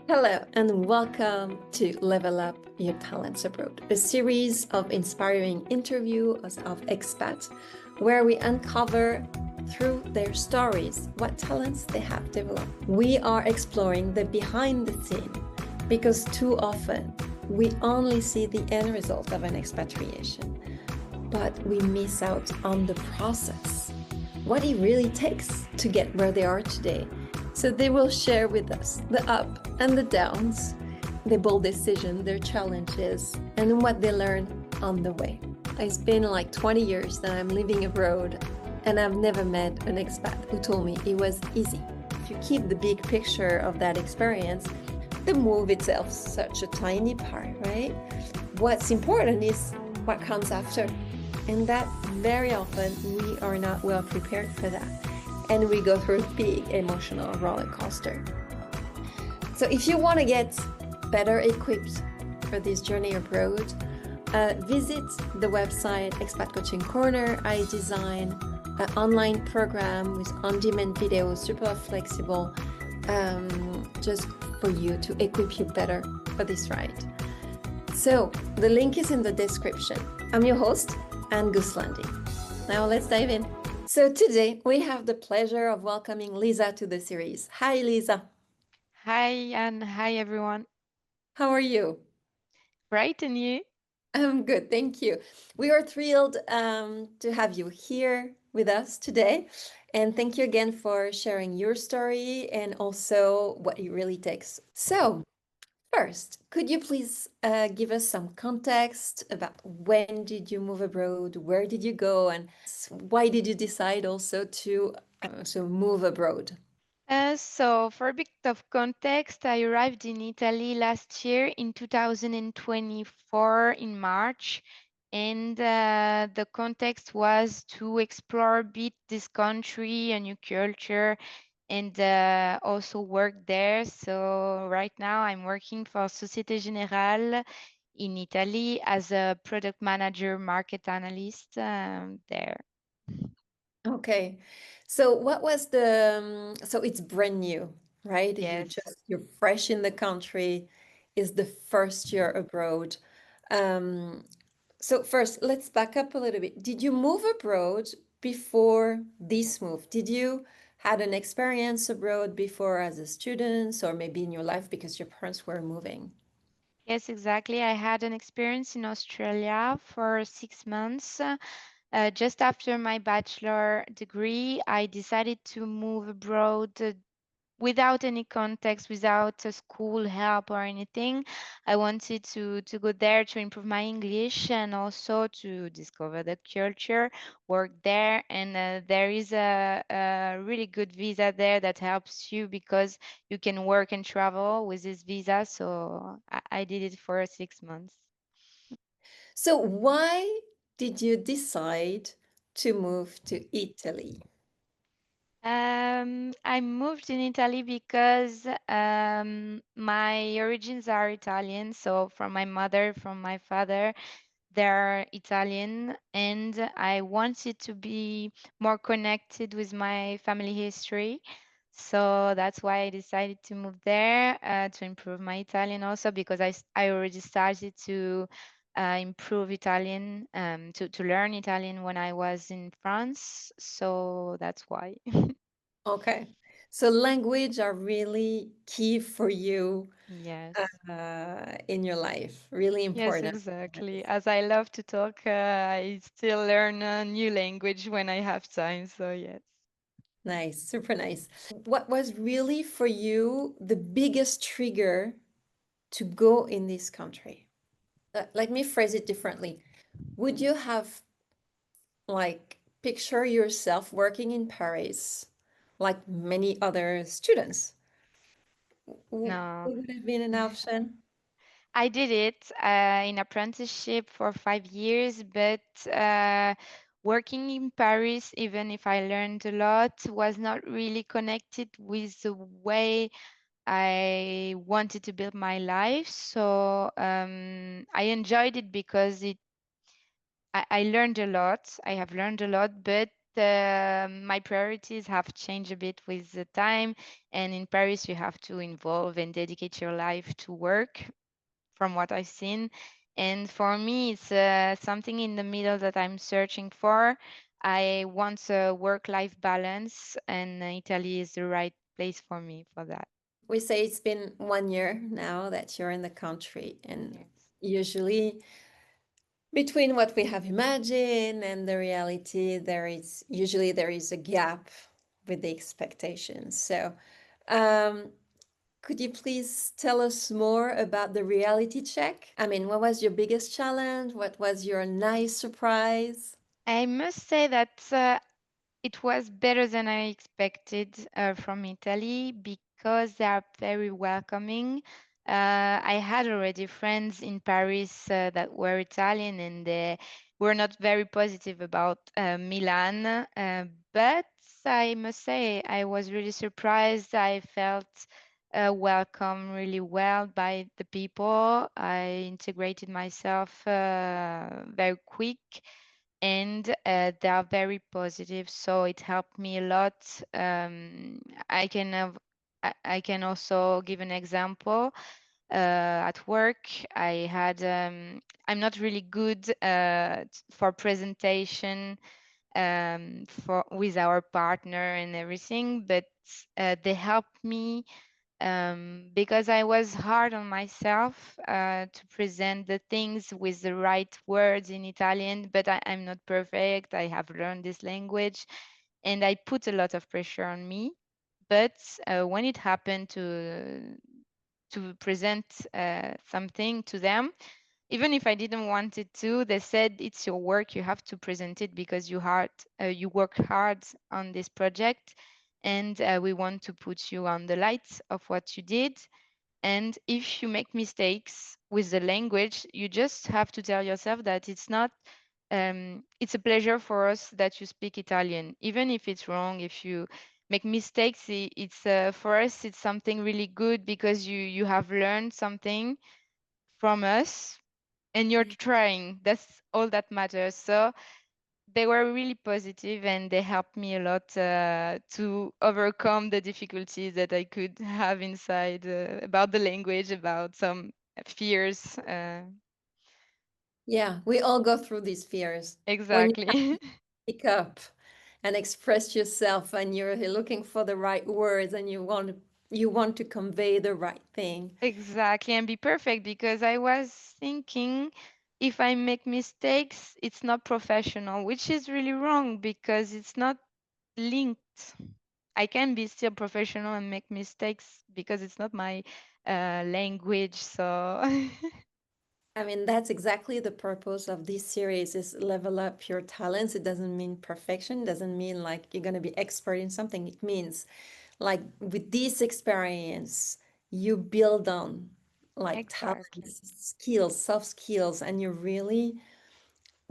Hello and welcome to Level Up Your Talents Abroad, a series of inspiring interviews of expats where we uncover through their stories what talents they have developed. We are exploring the behind the scene because too often we only see the end result of an expatriation, but we miss out on the process, what it really takes to get where they are today. So they will share with us the up and the downs, the bold decisions, their challenges, and what they learned on the way. It's been like 20 years that I'm living abroad, and I've never met an expat who told me it was easy. If you keep the big picture of that experience, the move itself is such a tiny part, right? What's important is what comes after. And that very often we are not well prepared for that. And we go through a big emotional roller coaster. So if you want to get better equipped for this journey abroad, visit the website Expat Coaching Corner. I design an online program with on-demand videos, super flexible, just for you to equip you better for this ride. So the link is in the description. I'm your host, 𝗂'𝘃𝗲. Now let's dive in. So today we have the pleasure of welcoming Liza to the series. Hi, Liza. Hi, and hi, everyone. How are you? Right, and you? I'm good, thank you. We are thrilled to have you here with us today. And thank you again for sharing your story and also what it really takes. So, first, could you please give us some context about when did you move abroad, where did you go, and why did you decide also to move abroad? So, for a bit of context, I arrived in Italy last year in 2024 in March, and the context was to explore a bit this country, a new culture, and also work there. So, right now, I'm working for 𝗁cie Générale in Italy as a product manager, market analyst there. Okay. So what was the so it's brand new, right? Yes. You're fresh in the country, is the first year abroad. Um, so first, let's back up a little bit. Did you move abroad before this move? Did you had an experience abroad before as a student or maybe in your life because your parents were moving? Yes, exactly. I had an experience in Australia for 6 months. Just after my bachelor degree, I decided to move abroad without any context, without a school help or anything. I wanted to go there to improve my English and also to discover the culture, work there. And there is a really good visa there that helps you because you can work and travel with this visa. So I did it for 6 months. So why did you decide to move to Italy? I moved in Italy because my origins are Italian. So from my mother, from my father, they're Italian, and I wanted to be more connected with my family history. So that's why I decided to move there to improve my Italian also because I already started to improve Italian, to learn Italian when I was in France. So that's why. Okay. So language are really key for you Yes. in your life, really Yes, important. exactly. As I love to talk, I still learn a new language when I have time. So, yes. Nice, super nice. What was really for you the biggest trigger to go in this country? Let me phrase it differently. Would you have like picture yourself working in Paris like many other students? No, Would have been an option? I did it in apprenticeship for 5 years, but working in Paris, even if I learned a lot, was not really connected with the way I wanted to build my life. So I enjoyed it because I learned a lot. I have learned a lot, but my priorities have changed a bit with the time. And in Paris, you have to involve and dedicate your life to work, from what I've seen. And for me, it's something in the middle that I'm searching for. I want a work-life balance, and Italy is the right place for me for that. We say it's been 1 year now that you're in the country, and Yes. usually between what we have imagined and the reality, there is a gap with the expectations. So, um, could you please tell us more about the reality check? I mean, what was your biggest challenge? What was your nice surprise? I must say that it was better than I expected from Italy because they are very welcoming. I had already friends in Paris that were Italian, and they were not very positive about Milan. But I must say, I was really surprised. I felt welcome really well by the people. I integrated myself very quick, and they are very positive, so it helped me a lot. I can have I can also give an example. At work, I'm not really good for presentation for with our partner and everything, but they helped me because I was hard on myself to present the things with the right words in Italian, but I'm not perfect. I have learned this language, and I put a lot of pressure on me. But when it happened to present something to them, even if I didn't want it to, they said it's your work. You have to present it because you work hard on this project, and we want to put you on the lights of what you did. And if you make mistakes with the language, you just have to tell yourself that it's not. It's a pleasure for us that you speak Italian, even if it's wrong. If you make mistakes, it's for us. It's something really good because you have learned something from us, and you're trying. That's all that matters. So they were really positive, and they helped me a lot to overcome the difficulties that I could have inside about the language, about some fears. Yeah, we all go through these fears. When you have Exactly. to speak up and express yourself and you're looking for the right words and you want to convey the right thing. Exactly, and be perfect, because I was thinking if I make mistakes, it's not professional, which is really wrong because it's not linked. I can be still professional and make mistakes because it's not my language. So I mean, that's exactly the purpose of this series is level up your talents. It doesn't mean perfection, doesn't mean like you're going to be expert in something. It means like with this experience, you build on like exactly, talents, skills, soft skills, and you really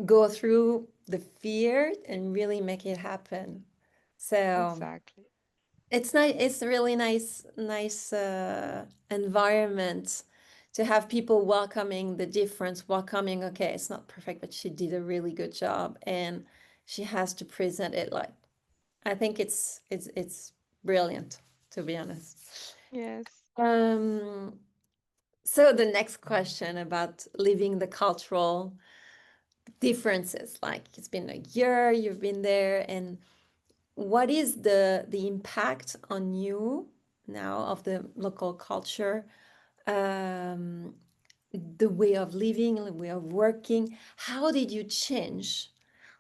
go through the fear and really make it happen. So exactly, it's nice. It's a really nice environment to have people welcoming the difference, welcoming, okay, it's not perfect, but she did a really good job, and she has to present it like I think it's brilliant, to be honest. yes. Um, so the next question about living the cultural differences, like it's been a year, you've been there, and what is the impact on you now of the local culture, um, the way of living, the way of working? How did you change?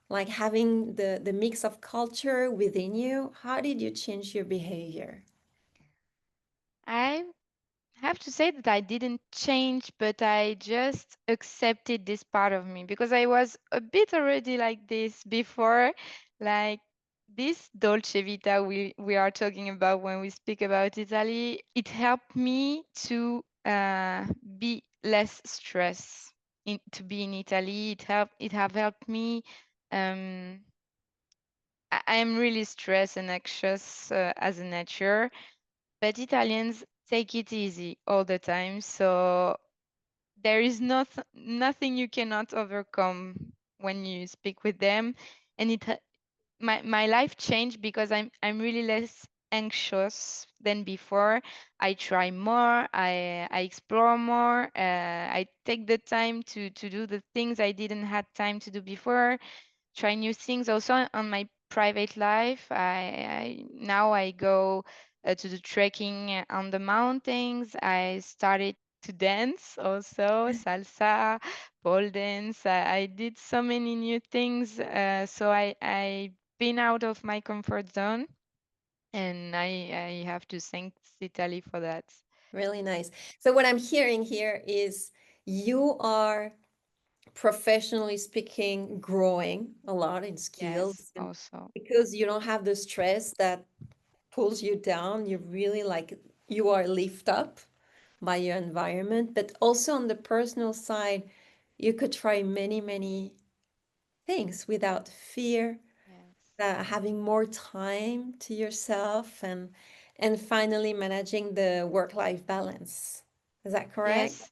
Like having the mix of culture within you, how did you change your behavior? I have to say that I didn't change, but I just accepted this part of me because I was a bit already like this before, like this dolce vita we are talking about when we speak about Italy. It helped me to be less stressed to be in Italy. It have helped me. Um, I am really stressed and anxious as a nature, but Italians take it easy all the time. So there is nothing you cannot overcome when you speak with them, and my life changed because I'm really less anxious than before. I try more, I explore more, I take the time to do the things I didn't have time to do before, try new things also on my private life. I now I go to the trekking on the mountains. I started to dance also, salsa, pole dance. I did so many new things. So I been out of my comfort zone, and I have to thank Italy for that. Really nice. So what I'm hearing here is you are professionally speaking growing a lot in Yes, skills, and also. because you don't have the stress that pulls you down, you really like you are lift up by your environment, but also on the personal side, you could try many, many things without fear, Yes. having more time to yourself, and finally managing the work-life balance. Is that correct? Yes.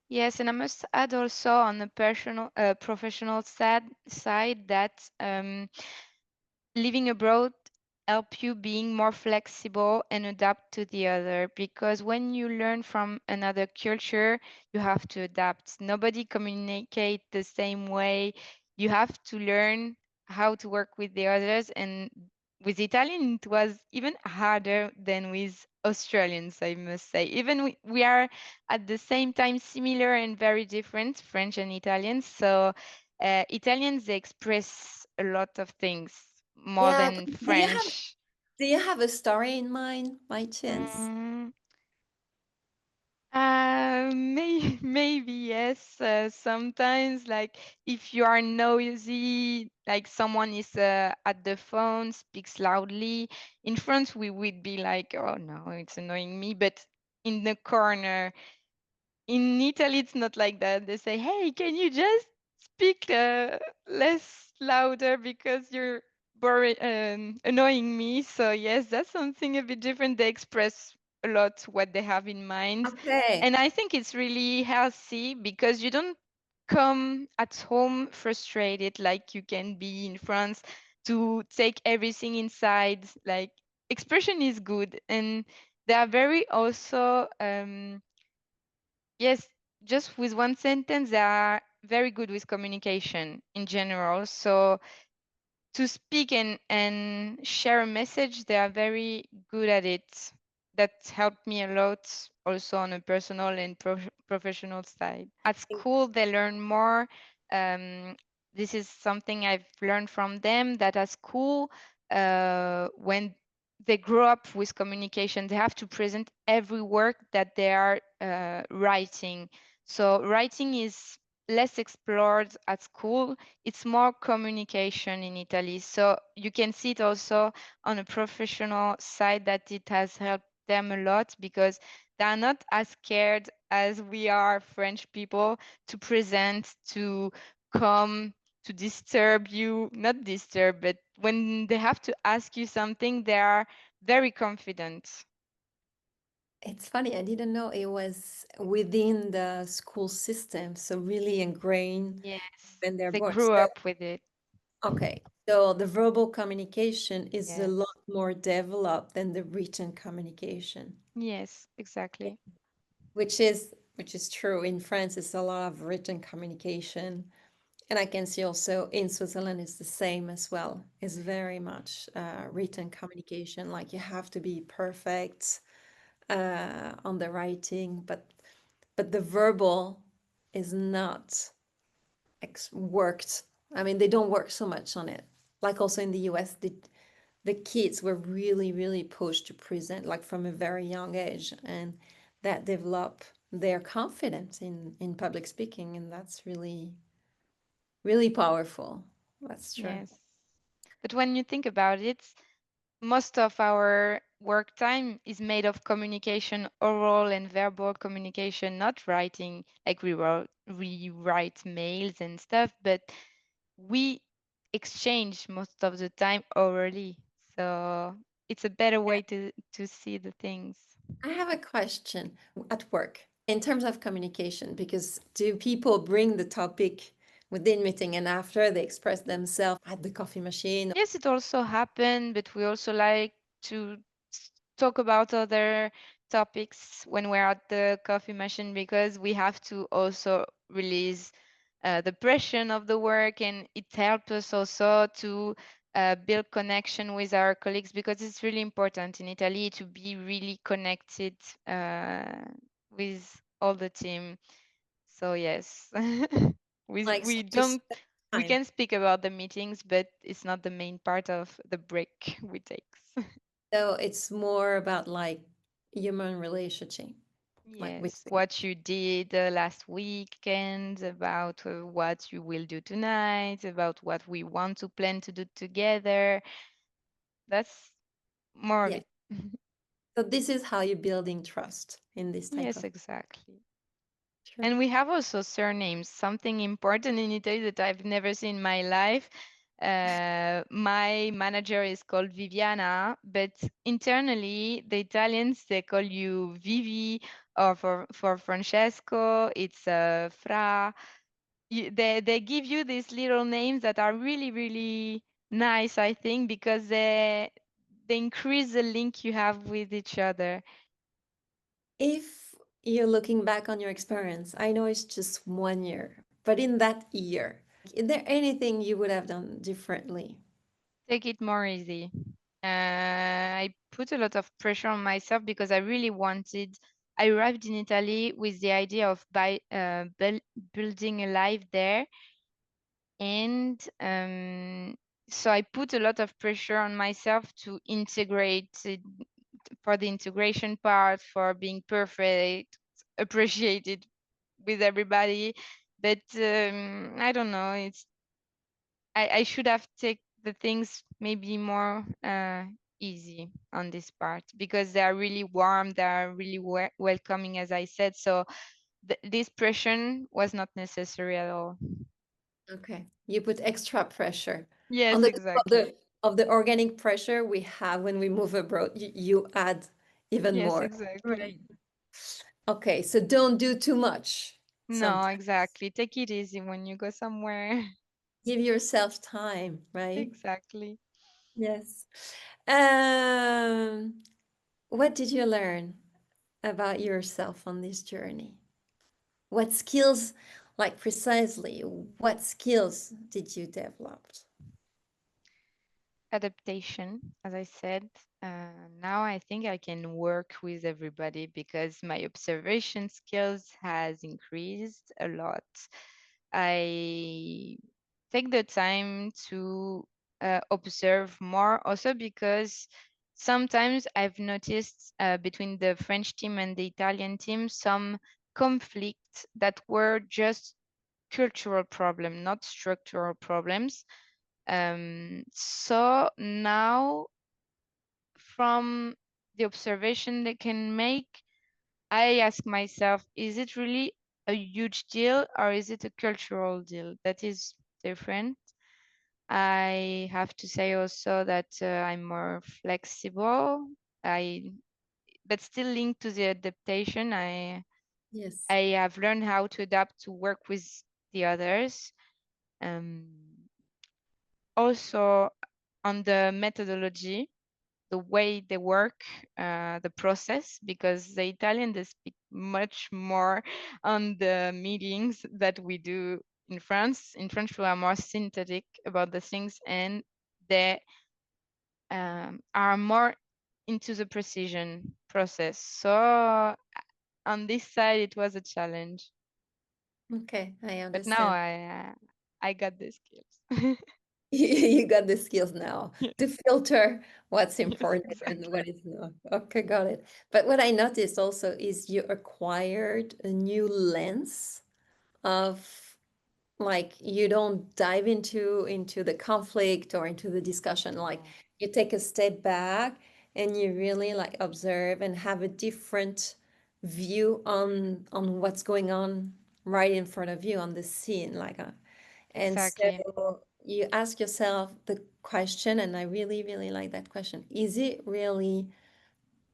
Yes, and I must add also on the personal, professional side that living abroad help you being more flexible and adapt to the other, because when you learn from another culture, you have to adapt. Nobody communicate the same way. You have to learn how to work with the others, and with Italian it was even harder than with Australians, I must say. Even we are at the same time similar and very different, French and Italian. So Italians, they express a lot of things more Yeah. than Do you have French. do you have a story in mind by chance? Mm, maybe yes. Sometimes, like if you are noisy, like someone is at the phone, speaks loudly. In France, we would be like, "Oh no, it's annoying me." But in the corner, in Italy, it's not like that. They say, "Hey, can you just speak less louder because you're boring, annoying me?" So yes, that's something a bit different. They express a lot what they have in mind, Okay. and I think it's really healthy because you don't come at home frustrated like you can be in France to take everything inside. Like expression is good, and they are very also. Yes, just with one sentence, they are very good with communication in general. So to speak and share a message, they are very good at it. That helped me a lot also on a personal and professional side. At school, they learn more. Um, this is something I've learned from them, that at school, when they grow up with communication, they have to present every work that they are writing. So writing is less explored at school. It's more communication in Italy. So you can see it also on a professional side that it has helped them a lot, because they are not as scared as we are French people to present, to come, to disturb you, not disturb, but when they have to ask you something, they are very confident. It's funny, I didn't know it was within the school system, so really ingrained Yes, when they're they born. grew So, up with it. okay, so the verbal communication is a Yes, lot more developed than the written communication, yes, exactly. which is true. In France, it's a lot of written communication, and I can see also in Switzerland it's the same as well. It's very much written communication, like you have to be perfect on the writing, but the verbal is not worked. I mean, they don't work so much on it. Like also in the US, the kids were really, really pushed to present like from a very young age, and that develop their confidence in public speaking, and that's really, really powerful. That's true. Yes. But when you think about it, most of our work time is made of communication, oral and verbal communication, not writing. Like we write mails and stuff, but we exchange most of the time orally. So it's a better way to see the things. I have a question at work in terms of communication, because do people bring the topic within meeting and after they express themselves at the coffee machine? Yes, it also happened, but we also like to talk about other topics when we're at the coffee machine because we have to also release the pressure of the work, and it helps us also to build connection with our colleagues because it's really important in Italy to be really connected with all the team. So yes, we Like, so we you don't spend we time. can speak about the meetings, but it's not the main part of the break we take. So it's more about like human relationship, like with Yes, what you did last weekend, about what you will do tonight, about what we want to plan to do together. That's more of yeah. it. So this is how you're building trust in this type Yes, of. exactly. Sure. And we have also surnames, something important in Italy that I've never seen in my life. My manager is called Viviana, but internally, the Italians, they call you Vivi, or for Francesco, it's Fra. They give you these little names that are really, really nice, I think, because they increase the link you have with each other. If you're looking back on your experience, I know it's just 1 year, but in that year, is there anything you would have done differently? Take it more easy. I put a lot of pressure on myself because I really wanted. I arrived in Italy with the idea of building a life there, and so I put a lot of pressure on myself to integrate for the integration part, for being perfect, appreciated with everybody. But I don't know. I should have take the things maybe more easy on this part because they are really warm, they are really welcoming, as I said. So this pressure was not necessary at all. Okay. You put extra pressure on Yes, the of exactly. the organic pressure we have when we move abroad. You add even Yes, more. exactly. Right. Okay, so don't do too much No, sometimes. exactly. Take it easy when you go somewhere. Give yourself time, right? Exactly. Yes. Um, what did you learn about yourself on this journey? What skills, like precisely, what skills did you develop? Adaptation, as I said. Now I think I can work with everybody because my observation skills has increased a lot. I take the time to observe more also because sometimes I've noticed between the French team and the Italian team some conflicts that were just cultural problem, not structural problems. So now, from the observation they can make, I ask myself, is it really a huge deal or is it a cultural deal? That is different. I have to say also that I'm more flexible. I That's still linked to the adaptation. Yes. I have learned how to adapt to work with the others. Um, Also on the methodology, the way they work, the process, because the Italian they speak much more on the meetings that we do in France. In French, we are more synthetic about the things, and they are more into the precision process. So on this side, it was a challenge, Okay, I but now understand. I got the skills. You got the skills now to Yes, filter what's yes, important and exactly. what is not. Okay, got it. But what I noticed also is you acquired a new lens of, like, you don't dive into the conflict or into the discussion. Like, No, you take a step back and you really like observe and have a different view on what's going on right in front of you on the scene, like, and exactly. so you ask yourself the question, and I really, really like that question. Is it really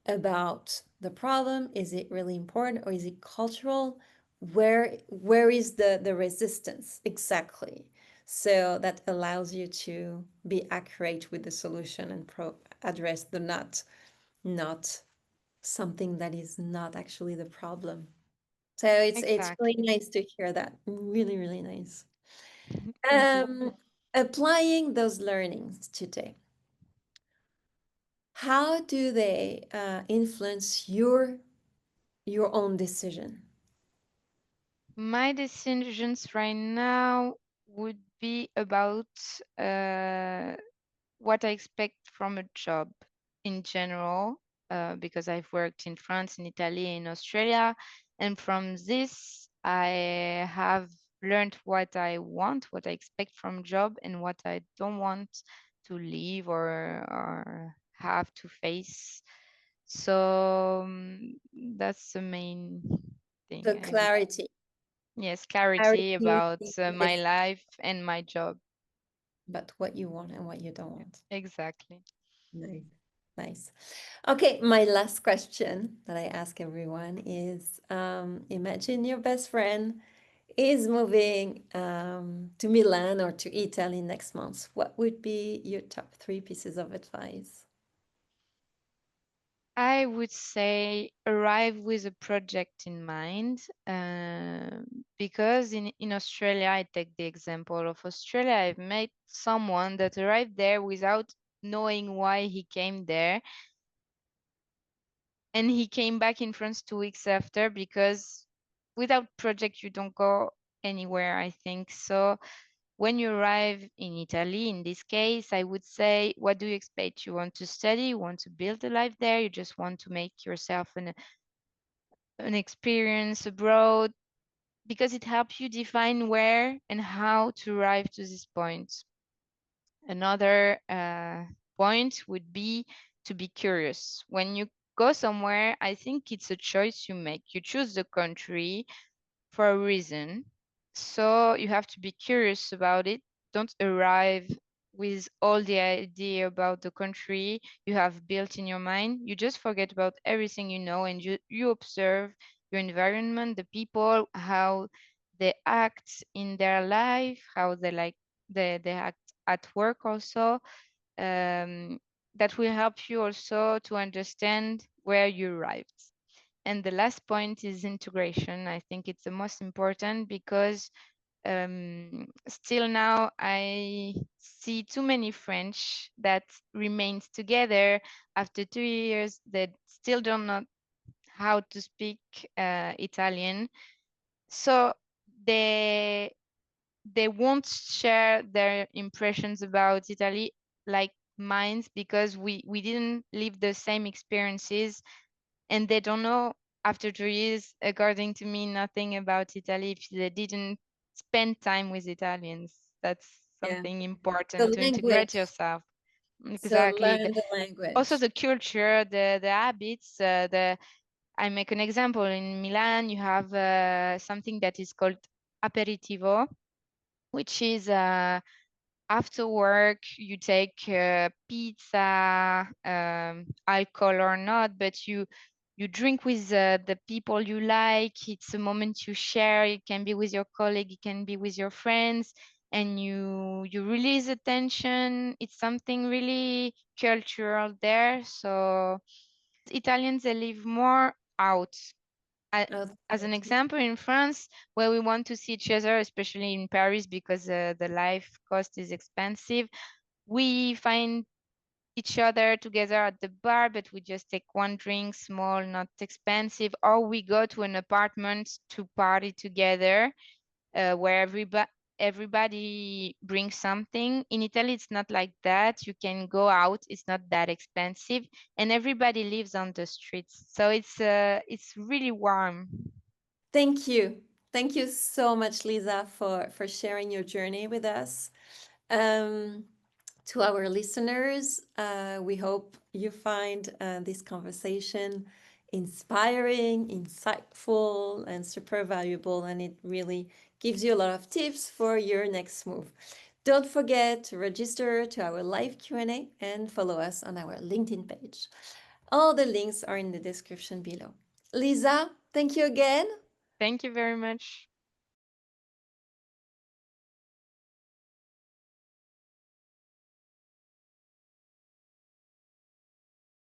about the problem? Is it really important, or is it cultural? where is the resistance exactly, so that allows you to be accurate with the solution and address the not something that is not actually the problem. So it's really Exactly. nice to hear that. Really, really nice. Thank you. Applying those learnings today, how do they influence your own decision? My decisions right now would be about what I expect from a job in general, because I've worked in France, in Italy, in Australia. And from this, I have learned what I want, what I expect from job, and what I don't want to leave or have to face. So that's the main thing The I would. clarity. Yes, clarity Clarity about my with life and my job. but what you want and what you don't want. Exactly. Nice. Nice. Okay, my last question that I ask everyone is imagine your best friend is moving to Milan or to Italy next month. What would be your top three pieces of advice? I would say arrive with a project in mind, because in Australia, I take the example of Australia, I've met someone that arrived there without knowing why he came there. And he came back in France 2 weeks after, because without project, you don't go anywhere, I think. So when you arrive in Italy, in this case, I would say, what do you expect? You want to study, you want to build a life there, you just want to make yourself an experience abroad, because it helps you define where and how to arrive to this point. Another point would be to be curious. When you go somewhere, I think it's a choice you make. You choose the country for a reason. So you have to be curious about it. Don't arrive with all the idea about the country you have built in your mind. You just forget about everything you know, and you observe your environment, the people, how they act in their life, how they act at work also. Um, that will help you also to understand where you arrived. And the last point is integration. I think it's the most important, because still now I see too many French that remains together after 2 years that still don't know how to speak Italian. So they they won't share their impressions about Italy like mine, because we didn't live the same experiences, and they don't know after 2 years, according to me, nothing about Italy if they didn't spend time with Italians. That's Yeah. something The important to integrate language. yourself. So Exactly. learn the Also language. the culture, the habits. I make an example. In Milan, you have something that is called aperitivo, which is after work, you take pizza, alcohol or not, but you drink with the people you like. It's a moment you share. It can be with your colleague, it can be with your friends, and you release the tension. It's something really cultural there. So Italians, they live more out. I, as an Outside. example, in France, where we want to see each other, especially in Paris, because the life cost is expensive, we find each other together at the bar, but we just take one drink, small, not expensive, or we go to an apartment to party together, where everybody brings something. In Italy, it's not like that. You can go out, it's not that expensive, and everybody lives on the streets. So it's really warm. Thank you. Thank you so much, Lisa, for sharing your journey with us. Um, to our listeners, we hope you find this conversation inspiring, insightful, and super valuable, and it really gives you a lot of tips for your next move. Don't forget to register to our live Q&A and follow us on our LinkedIn page. All the links are in the description below. Lisa, thank you again. Thank you very much.